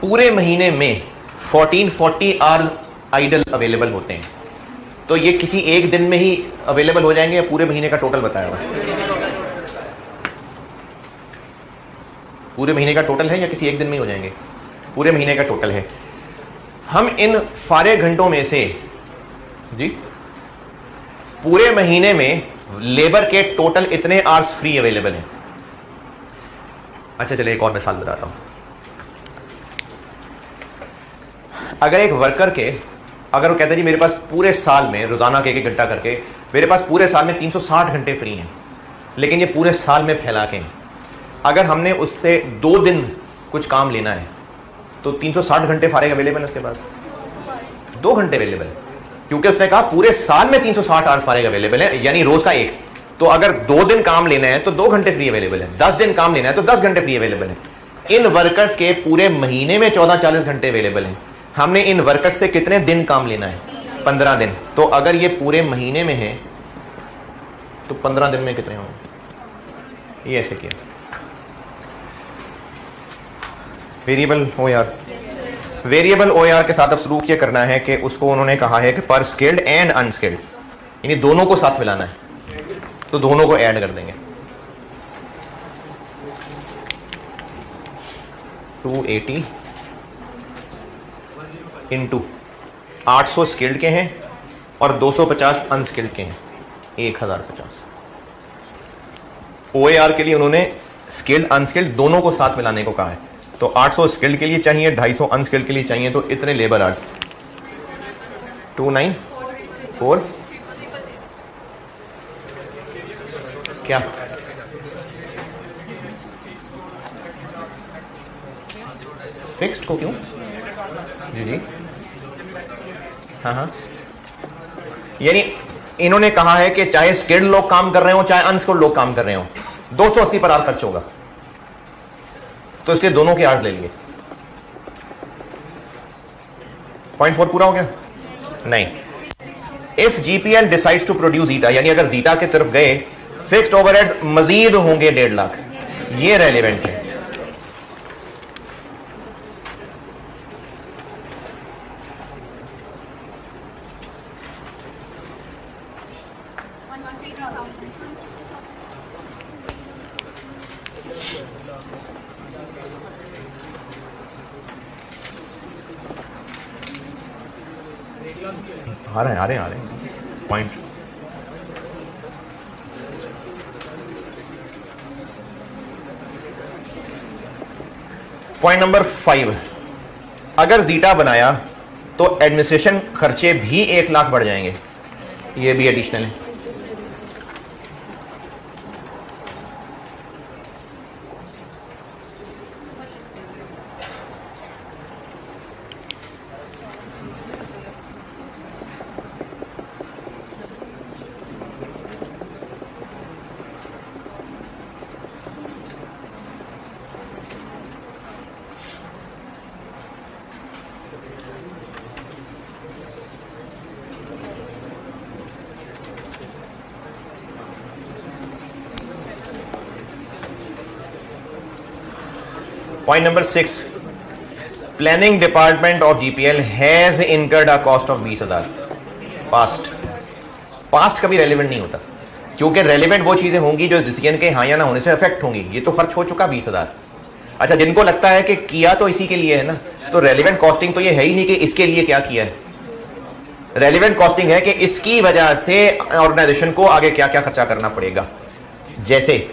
पूरे महीने में 1440 आवर्स आइडल अवेलेबल होते हैं, तो ये किसी एक दिन में ही अवेलेबल हो जाएंगे या पूरे महीने का टोटल बताया हुआ? पूरे महीने का टोटल है या किसी एक दिन में ही हो जाएंगे? पूरे महीने का टोटल है। हम इन सारे घंटों में से जी पूरे महीने में लेबर के टोटल इतने आवर्स फ्री अवेलेबल हैं। अच्छा चलिए एक और मिसाल बताता हूं। अगर एक वर्कर के, अगर वो कहता है जी मेरे पास पूरे साल में रोजाना के 1 घंटा करके मेरे पास पूरे साल में 360 घंटे फ्री हैं, लेकिन ये पूरे साल में फैला के हैं। अगर हमने उससे 2 दिन कुछ काम लेना है तो 360 घंटे फारिग अवेलेबल है उसके पास, 2 घंटे अवेलेबल है, क्योंकि उसने कहा पूरे साल में 360 आवर्स फारिग अवेलेबल है, यानी रोज का 1। तो अगर 2 दिन काम लेना है तो 2 घंटे फ्री अवेलेबल है, 10 दिन काम लेना है तो 10 घंटे फ्री अवेलेबल है। इन वर्कर्स के पूरे महीने में 14-40 घंटे अवेलेबल हैं। हमने इन वर्कर्स से कितने दिन काम लेना है? 15 दिन। तो अगर ये पूरे महीने में है तो 15 दिन में कितने होंगे? ये ऐसे किया। वेरिएबल ओआर, वेरिएबल ओआर के साथ अब शुरू ये करना है कि उसको उन्होंने कहा है कि पर स्किल्ड एंड अनस्किल्ड, यानी दोनों को साथ मिलाना है, तो दोनों को ऐड कर देंगे। 280 इंटू 800 स्किल्ड के हैं और 250 अनस्किल्ड के हैं, 1050। ओएआर के लिए उन्होंने स्किल्ड अनस्किल्ड दोनों को साथ मिलाने को कहा है। तो 800 स्किल्ड के लिए चाहिए, 250 अनस्किल्ड के लिए चाहिए, तो इतने लेबर आवर्स 294 क्या फिक्स्ड को क्यों? जी जी हाँ हाँ, यानी इन्होंने कहा है कि चाहे स्किल्ड लोग काम कर रहे हो चाहे अनस्किल्ड लोग काम कर रहे हो, 280 पर आवर खर्च होगा, तो इसलिए दोनों के आवर्स ले लिए। 0.4 पूरा हो गया? नहीं। If GPL decides to produce Zeta, यानी अगर जीटा की तरफ गए, फिक्स्ड ओवरहेड्स मजीद होंगे 1.5 लाख, ये रेलेवेंट है। आ रहे हैं पॉइंट। पॉइंट नंबर 5, अगर जीटा बनाया तो एडमिनिस्ट्रेशन खर्चे भी 1 लाख बढ़ जाएंगे, ये भी एडिशनल है। Point number 6, planning department of GPL has incurred a cost of 20,000। Past कभी रेलिवेंट नहीं होता, क्योंकि रेलिवेंट वो चीजें होंगी जो डिसीजन के हाँ या ना होने से अफेक्ट होंगी। ये तो खर्च हो चुका 20,000। अच्छा, जिनको लगता है कि किया तो इसी के लिए है ना, तो रेलिवेंट कॉस्टिंग तो ये है ही नहीं कि इसके लिए क्या किया है। रेलिवेंट कॉस्टिंग है कि इसकी वजह से ऑर्गेनाइजेशन को आगे क्या क्या खर्चा करना पड़ेगा। जैसे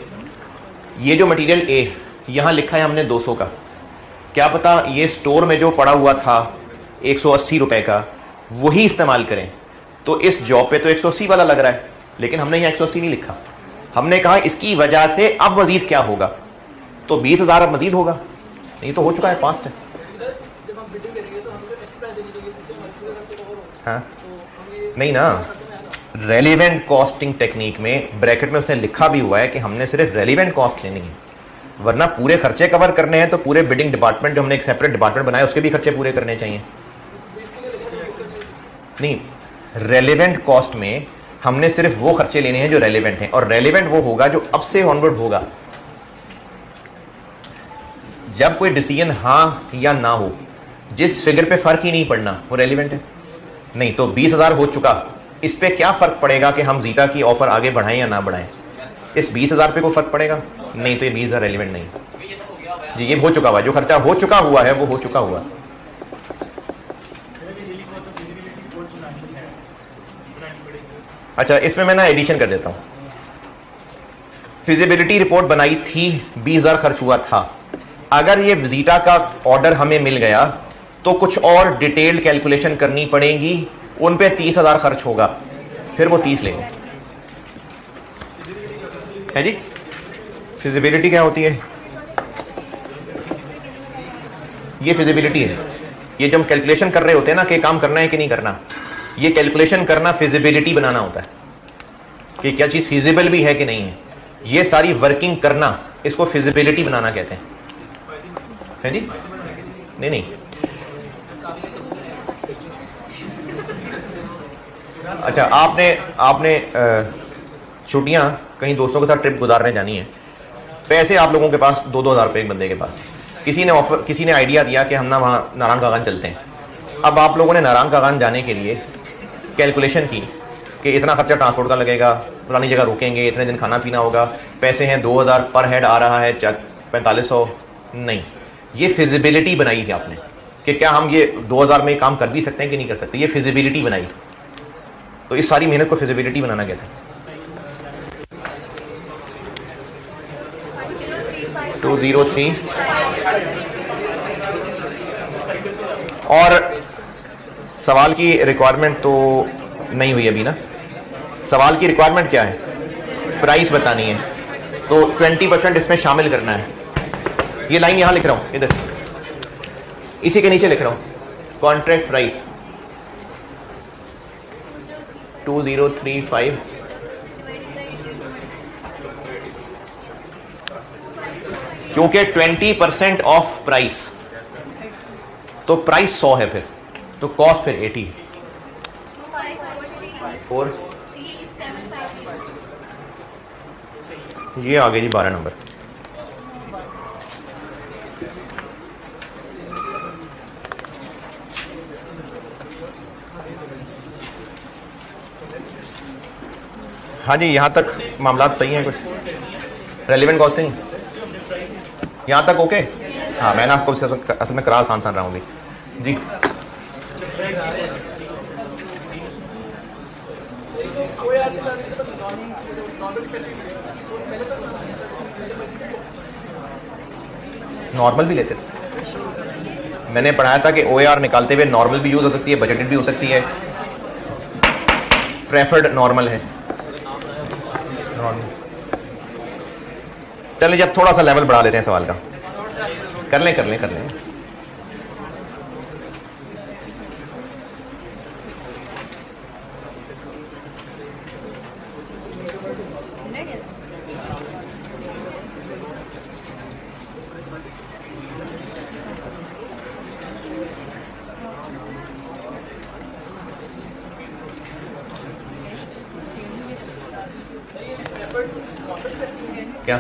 ये जो मटेरियल ए यहां लिखा है हमने 200 का, क्या पता ये स्टोर में जो पड़ा हुआ था 180 रुपए का वही इस्तेमाल करें, तो इस जॉब पे तो 180 वाला लग रहा है, लेकिन हमने यहाँ 180 नहीं लिखा। हमने कहा इसकी वजह से अब मजीद क्या होगा, तो 20,000 अब मजीद होगा। नहीं तो हो चुका है, पास्ट है। हाँ नहीं ना, रेलिवेंट कॉस्टिंग टेक्निक में ब्रैकेट में उसने लिखा भी हुआ है कि हमने सिर्फ रेलिवेंट कॉस्ट लेनी है, वरना पूरे खर्चे कवर करने हैं तो पूरे बिडिंग डिपार्टमेंट जो हमने एक सेपरेट डिपार्टमेंट बनाया उसके भी खर्चे पूरे करने चाहिए। नहीं, रेलिवेंट कॉस्ट में हमने सिर्फ वो खर्चे लेने हैं जो रेलिवेंट हैं, और रेलिवेंट वो होगा जो अब से ऑनवर्ड होगा। जब कोई डिसीजन हाँ या ना हो, जिस फिगर पे फर्क ही नहीं पड़ना, वो रेलिवेंट है। नहीं तो 20,000 हो चुका, इस पे क्या फर्क पड़ेगा कि हम जीटा की ऑफर आगे बढ़ाएं या ना बढ़ाएं? इस 20,000 पे कोई फर्क पड़ेगा नहीं, तो ये 20,000 रेलिवेंट नहीं जी। ये हो चुका हुआ, जो खर्चा हो चुका हुआ है वो हो चुका हुआ। अच्छा, इसमें मैं ना एडिशन कर देता हूं। फिजिबिलिटी रिपोर्ट बनाई थी, 20,000 खर्च हुआ था। अगर ये जीटा का ऑर्डर हमें मिल गया तो कुछ और डिटेल्ड कैलकुलेशन करनी पड़ेगी, उन पे 30,000 खर्च होगा, फिर वो 30 लेंगे। है जी। फिजिबिलिटी क्या होती है? ये फिजिबिलिटी है, ये जब हम कैलकुलेशन कर रहे होते हैं ना कि काम करना है कि नहीं करना, ये कैलकुलेशन करना फिजिबिलिटी बनाना होता है कि क्या चीज़ फिजिबल भी है कि नहीं है, ये सारी वर्किंग करना, इसको फिजिबिलिटी बनाना कहते हैं जी। नहीं नहीं, अच्छा आपने छुट्टियां कहीं दोस्तों के साथ ट्रिप गुजारने जानी है, पैसे आप लोगों के पास 2-2 हज़ार रुपये एक बंदे के पास, किसी ने आइडिया दिया कि हम ना वहाँ नारायण कागान चलते हैं। अब आप लोगों ने नारायण कागान जाने के लिए कैलकुलेशन की कि इतना खर्चा ट्रांसपोर्ट का लगेगा, फलानी जगह रुकेंगे, इतने दिन खाना पीना होगा, पैसे हैं 2000 पर हेड आ रहा है 4500। नहीं, ये फिजिबिलिटी बनाई है आपने कि क्या हम ये 2000 में काम कर भी सकते हैं कि नहीं कर सकते, ये फिजिबिलिटी बनाई। तो इस सारी मेहनत को फिजिबिलिटी बनाना कहते हैं। 203 और सवाल की रिक्वायरमेंट तो नहीं हुई अभी ना। सवाल की रिक्वायरमेंट क्या है, प्राइस बतानी है, तो 20% इसमें शामिल करना है। ये लाइन यहां लिख रहा हूं, इधर इसी के नीचे लिख रहा हूं, कॉन्ट्रैक्ट प्राइस 2035 क्योंकि 20% ऑफ प्राइस, तो प्राइस 100 है, फिर तो कॉस्ट फिर 80 और ये आ गए जी 12 नंबर। हाँ जी, यहाँ तक मामला सही है, कुछ रेलिवेंट कॉस्टिंग यहाँ तक ओके। हाँ, मैंने आपको असल में करा आसान रहा हूँ जी। नॉर्मल भी लेते थे, मैंने पढ़ाया था कि OAR निकालते हुए नॉर्मल भी यूज हो सकती है, बजटेड भी हो सकती है, प्रेफर्ड नॉर्मल है। चलिए, जब थोड़ा सा लेवल बढ़ा लेते हैं सवाल का, कर लें। क्या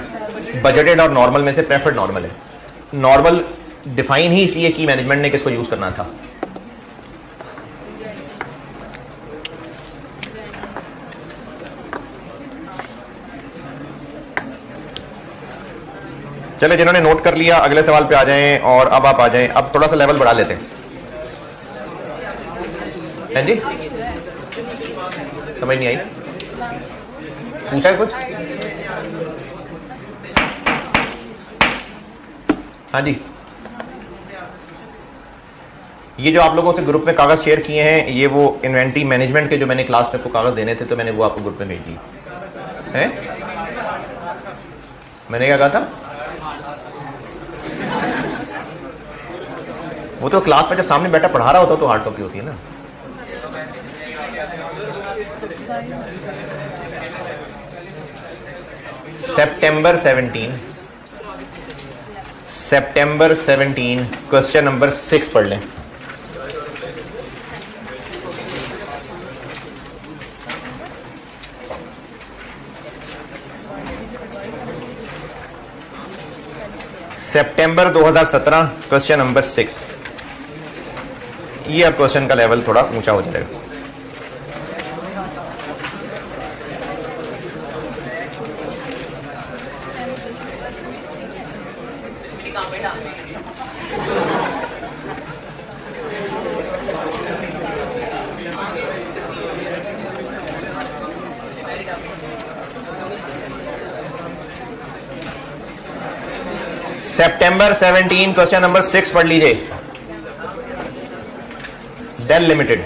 बजटेड और नॉर्मल में से प्रेफर्ड नॉर्मल है। नॉर्मल डिफाइन ही इसलिए की मैनेजमेंट ने किसको यूज करना था। चले, जिन्होंने नोट कर लिया अगले सवाल पे आ जाएं, और अब आप आ जाएं। अब थोड़ा सा लेवल बढ़ा लेते हैं जी। समझ नहीं आई, पूछा है कुछ? हाँ जी, ये जो आप लोगों से ग्रुप में कागज शेयर किए हैं, ये वो इन्वेंटरी मैनेजमेंट के जो मैंने क्लास में आपको कागज देने थे, तो मैंने वो आपको ग्रुप में भेज दिए हैं। मैंने क्या कहा था, वो तो क्लास में जब सामने बैठा पढ़ा रहा होता तो हार्ड कॉपी होती है ना। September 17 क्वेश्चन नंबर 6 पढ़ लें। सितंबर 2017 क्वेश्चन नंबर 6। ये अब क्वेश्चन का लेवल थोड़ा ऊंचा हो जाएगा। September 17 क्वेश्चन नंबर 6 पढ़ लीजिए। डेल लिमिटेड,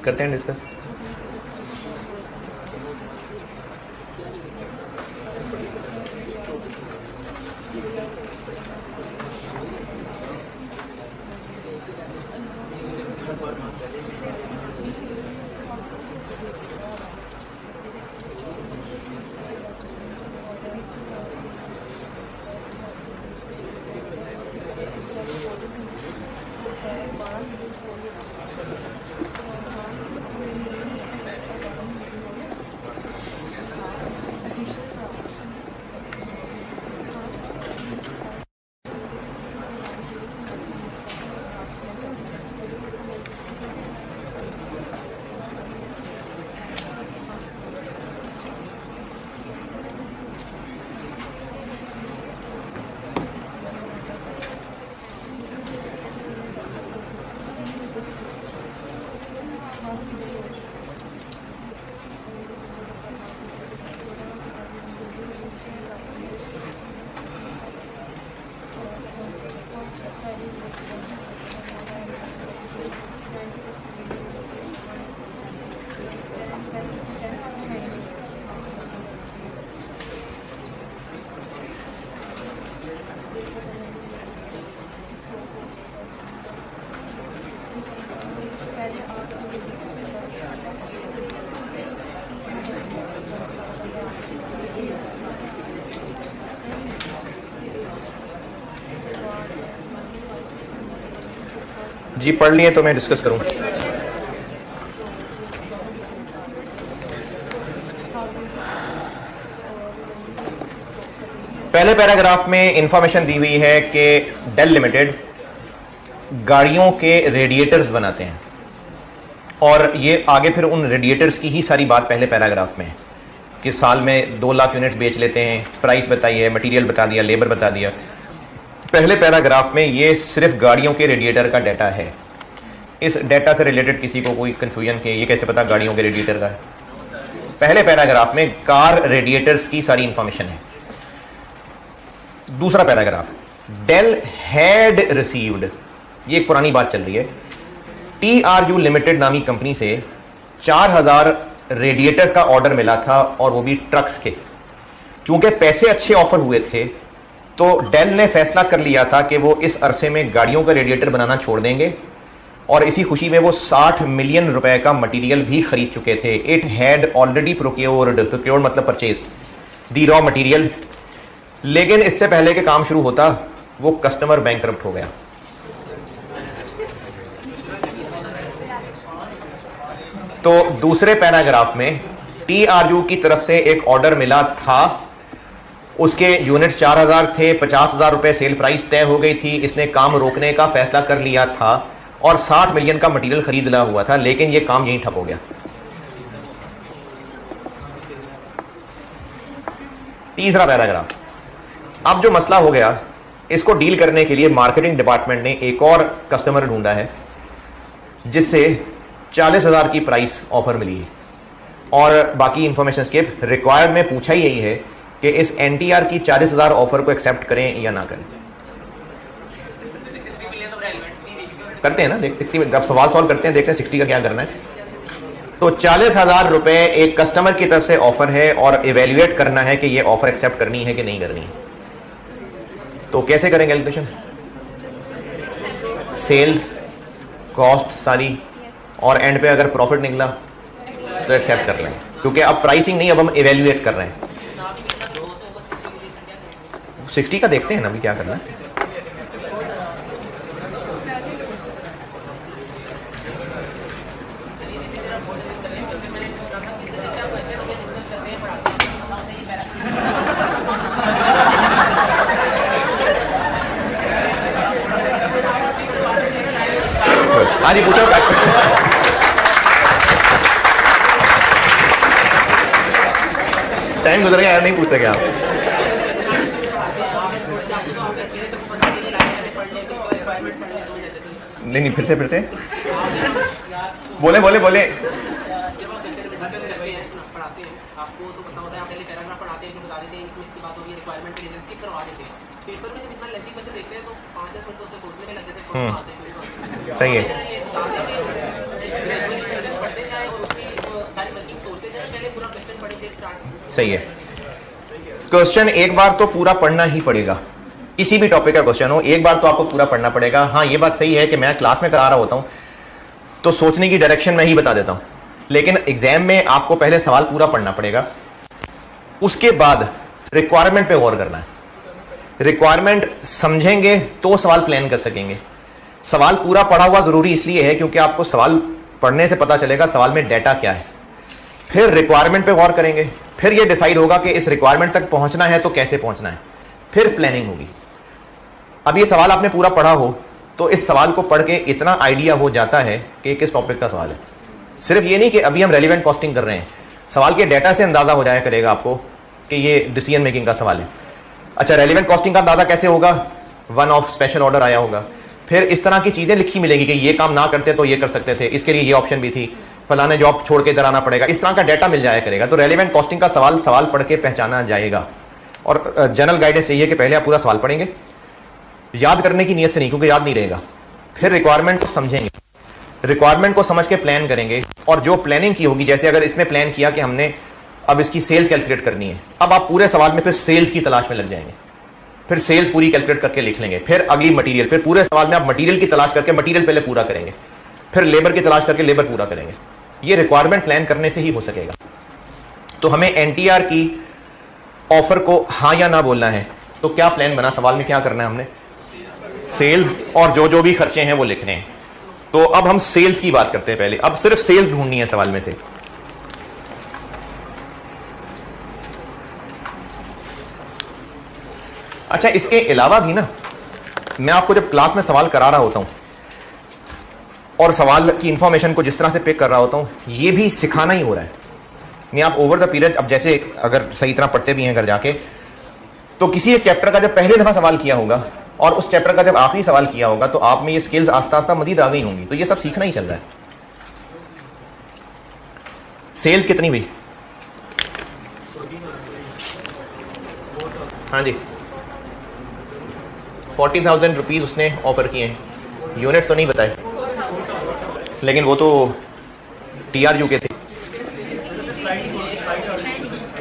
करते हैं डिस्कस। जी पढ़ लिए तो मैं डिस्कस करूं। पहले पैराग्राफ में इंफॉर्मेशन दी हुई है कि डेल लिमिटेड गाड़ियों के रेडिएटर्स बनाते हैं और ये आगे फिर उन रेडिएटर्स की ही सारी बात पहले पैराग्राफ में है कि साल में 2 लाख यूनिट्स बेच लेते हैं, प्राइस बताई है, मटेरियल बता दिया, लेबर बता दिया। पहले पैराग्राफ में ये सिर्फ गाड़ियों के रेडिएटर का डाटा है। इस डाटा से रिलेटेड किसी को कोई कंफ्यूजन के ये कैसे पता गाड़ियों के रेडिएटर का है? पहले पैराग्राफ में कार रेडिएटर्स की सारी इंफॉर्मेशन है। दूसरा पैराग्राफ, डेल हैड रिसीव्ड, ये एक पुरानी बात चल रही है, TRU लिमिटेड नामी कंपनी से 4000 रेडिएटर्स का ऑर्डर मिला था और वो भी ट्रक्स के। चूंकि पैसे अच्छे ऑफर हुए थे तो डेल ने फैसला कर लिया था कि वो इस अरसे में गाड़ियों का रेडिएटर बनाना छोड़ देंगे और इसी खुशी में वो 60 मिलियन रुपए का मटेरियल भी खरीद चुके थे। इट हैड ऑलरेडी प्रोक्योर्ड मतलब परचेज दी रॉ मटेरियल। लेकिन इससे पहले के काम शुरू होता वो कस्टमर बैंकरप्ट हो गया। तो दूसरे पैराग्राफ में TRU की तरफ से एक ऑर्डर मिला था, उसके यूनिट्स 4000 थे, 50,000 रुपए सेल प्राइस तय हो गई थी। इसने काम रोकने का फैसला कर लिया था और 60 मिलियन का मटेरियल खरीदना हुआ था, लेकिन यह काम यहीं ठप हो गया। तीसरा पैराग्राफ, अब जो मसला हो गया इसको डील करने के लिए मार्केटिंग डिपार्टमेंट ने एक और कस्टमर ढूंढा है जिससे 40,000 की प्राइस ऑफर मिली है और बाकी इंफॉर्मेशन स्किप। रिक्वायर्ड में पूछा ही यही है कि इस NTR की 40,000 ऑफर को एक्सेप्ट करें या ना करें। करते हैं ना, देख 60 जब सवाल सॉल्व करते हैं देखते हैं 60 का क्या करना है। तो 40,000 रुपए एक कस्टमर की तरफ से ऑफर है और इवेल्युएट करना है कि ये ऑफर एक्सेप्ट करनी है कि नहीं करनी है। तो कैसे करेंगे कैलकुलेशन? सेल्स कॉस्ट सारी और एंड पे अगर प्रॉफिट निकला तो एक्सेप्ट कर लेंगे, क्योंकि अब प्राइसिंग नहीं, अब हम इवेल्युएट कर रहे हैं। 60 का देखते हैं ना अभी क्या करना है। हाँ जी पूछो। टाइम गुजर गया यार, नहीं पूछ सके आप। नहीं फिर से बोले बोले बोले। आपको तो पता होता है, आप पहले पैराग्राफ पढ़ाते हैं जो बता देते हैं इसमें इसकी बात होगी, रिक्वायरमेंट के लिए स्किप करवा देते हैं। पेपर में जब इतना
लेंथी क्वेश्चन देखते हैं तो 5-10 मिनट तो उसमें सोचने में लग जाते हैं कहाँ से शुरू
सही है।
ग्रेजुअली क्वेश्चन पढ़ते जाए और उसकी सारी वर्किंग सोचते जाए, पहले पूरा क्वेश्चन पढ़ेंगे स्टार्ट।
सही है। क्वेश्चन एक बार तो पूरा पढ़ना ही पड़ेगा, किसी भी टॉपिक का क्वेश्चन हो एक बार तो आपको पूरा पढ़ना पड़ेगा। हाँ ये बात सही है कि मैं क्लास में करा रहा होता हूँ तो सोचने की डायरेक्शन में ही बता देता हूँ, लेकिन एग्जाम में आपको पहले सवाल पूरा पढ़ना पड़ेगा, उसके बाद रिक्वायरमेंट पे गौर करना है। रिक्वायरमेंट समझेंगे तो सवाल प्लान कर सकेंगे। सवाल पूरा पढ़ा हुआ जरूरी इसलिए है क्योंकि आपको सवाल पढ़ने से पता चलेगा सवाल में डेटा क्या है। फिर रिक्वायरमेंट पे गौर करेंगे, फिर ये डिसाइड होगा कि इस रिक्वायरमेंट तक पहुंचना है तो कैसे पहुंचना है, फिर प्लानिंग होगी। अब ये सवाल आपने पूरा पढ़ा हो तो इस सवाल को पढ़ के इतना आइडिया हो जाता है कि किस टॉपिक का सवाल है। सिर्फ ये नहीं कि अभी हम रेलिवेंट कॉस्टिंग कर रहे हैं, सवाल के डेटा से अंदाजा हो जाया करेगा आपको कि ये डिसीजन मेकिंग का सवाल है। अच्छा, रेलिवेंट कॉस्टिंग का अंदाजा कैसे होगा? वन ऑफ स्पेशल ऑर्डर आया होगा, फिर इस तरह की चीजें लिखी मिलेगी कि ये काम ना करते तो ये कर सकते थे, इसके लिए ये ऑप्शन भी थी, फलाने जॉब छोड़ के इधर आना पड़ेगा, इस तरह का डाटा मिल जाया करेगा। तो रेलिवेंट कॉस्टिंग का सवाल पढ़ के पहचाना जाएगा। और जनरल गाइडेंस यही है कि पहले आप पूरा सवाल पढ़ेंगे, याद करने की नीयत से नहीं क्योंकि याद नहीं रहेगा। फिर रिक्वायरमेंट को समझेंगे, रिक्वायरमेंट को समझ के प्लान करेंगे, और जो प्लानिंग की होगी, जैसे अगर इसमें प्लान किया कि हमने अब इसकी सेल्स कैलकुलेट करनी है, अब आप पूरे सवाल में फिर सेल्स की तलाश में लग जाएंगे, फिर सेल्स पूरी कैलकुलेट करके लिख लेंगे, फिर अगली मटेरियल, फिर पूरे सवाल में आप मटेरियल की तलाश करके मटेरियल पहले पूरा करेंगे, फिर लेबर की तलाश करके लेबर पूरा करेंगे। ये रिक्वायरमेंट प्लान करने से ही हो सकेगा। तो हमें एनटीआर की ऑफर को हाँ या ना बोलना है, तो क्या प्लान बना, सवाल में क्या करना है हमने? सेल्स, और जो भी खर्चे हैं वो लिखने हैं। तो अब हम सेल्स की बात करते हैं पहले। अब सिर्फ सेल्स ढूंढनी है सवाल में से। अच्छा, इसके अलावा भी ना, मैं आपको जब क्लास में सवाल करा रहा होता हूं और सवाल की इंफॉर्मेशन को जिस तरह से पिक कर रहा होता हूं, ये भी सिखाना ही हो रहा है। नहीं, आप ओवर द पीरियड, अब जैसे अगर सही तरह पढ़ते भी हैं घर जाके, तो किसी एक चैप्टर का जब पहले दफा सवाल किया होगा और उस चैप्टर का जब आखिरी सवाल किया होगा, तो आप में ये स्किल्स आस्ता आस्ता मजीद आ गई होंगी। तो ये सब सीखना ही चल रहा है। सेल्स कितनी हुई? हाँ जी, 40,000 रुपीज उसने ऑफर किए हैं। यूनिट्स तो नहीं बताए, लेकिन वो तो TRU के थे,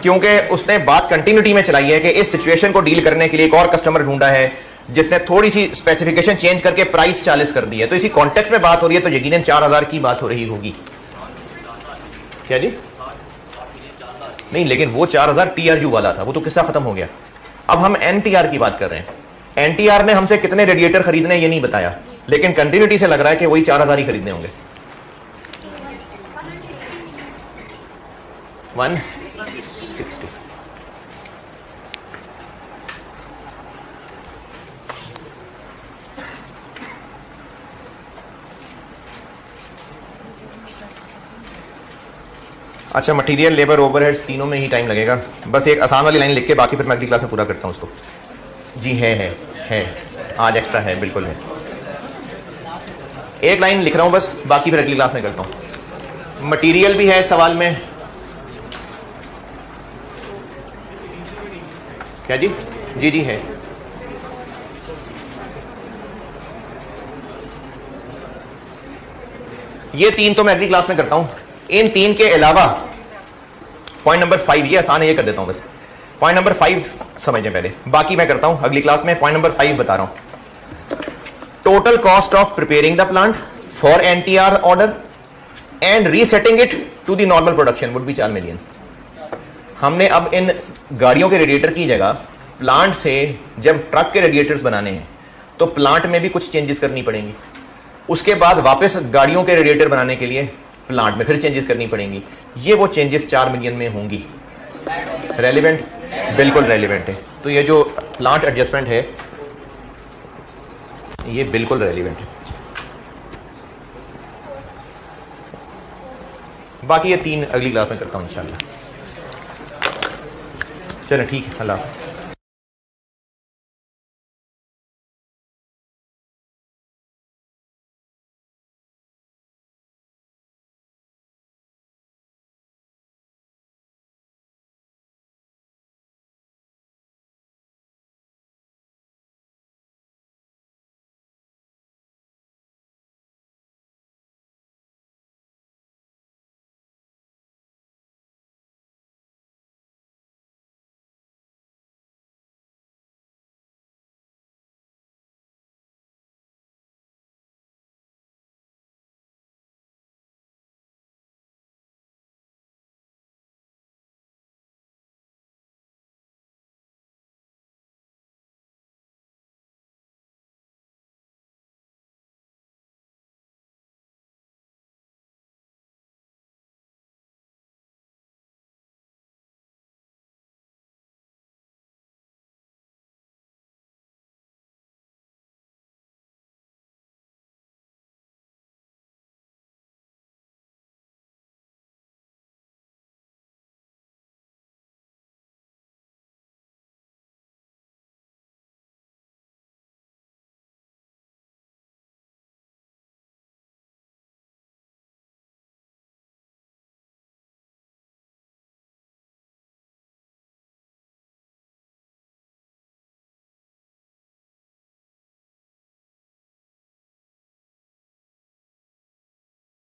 क्योंकि उसने बात कंटिन्यूटी में चलाई है कि इस सिचुएशन को डील करने के लिए एक और कस्टमर ढूंढा है जिसने थोड़ी सी स्पेसिफिकेशन चेंज करके प्राइस 40 कर दी है। तो इसी कॉन्टेक्स्ट में बात हो रही है, तो यकीनन 4,000 की बात हो रही होगी। क्या जी? नहीं, लेकिन वो 4,000 TRU वाला था, वो तो किस्सा खत्म हो गया। अब हम NTR की बात कर रहे हैं। NTR ने हमसे कितने रेडिएटर खरीदने ये नहीं बताया, लेकिन कंटिन्यूटी से लग रहा है कि वही 4,000 ही खरीदने होंगे। 160। अच्छा, मटेरियल, लेबर, ओवरहेड्स तीनों में ही टाइम लगेगा। बस एक आसान वाली लाइन लिख के, बाकी फिर मैं अगली क्लास में पूरा करता हूँ उसको। जी है आज एक्स्ट्रा है, बिल्कुल है। एक लाइन लिख रहा हूँ बस, बाकी फिर अगली क्लास में करता हूँ। मटेरियल भी है सवाल में। क्या जी? जी है। ये तीन तो मैं अगली क्लास में करता हूं। इन तीन के अलावा पॉइंट नंबर 5, ये आसान है, ये कर देता हूं बस। पॉइंट नंबर 5 समझें पहले, बाकी मैं करता हूं अगली क्लास में। पॉइंट नंबर 5 बता रहा हूं। Total cost of preparing the plant for NTR order and resetting it to the normal production would be 4 million. हमने अब इन गाड़ियों के रेडिएटर की जगह प्लांट से जब ट्रक के रेडिएटर्स बनाने हैं तो प्लांट में भी कुछ चेंजेस करनी पड़ेंगी। उसके बाद वापस गाड़ियों के रेडिएटर बनाने के लिए प्लांट में फिर चेंजेस करनी पड़ेंगी। ये वो चेंजेस 4 मिलियन में होंगी। रेलिवेंट? बिल्कुल रेलिवेंट है। तो ये जो प्लांट एडजस्टमेंट है ये बिल्कुल रेलिवेंट है। बाकी ये 3 अगली क्लास में करता हूं इंशाल्लाह। चलो ठीक है, अल्लाह।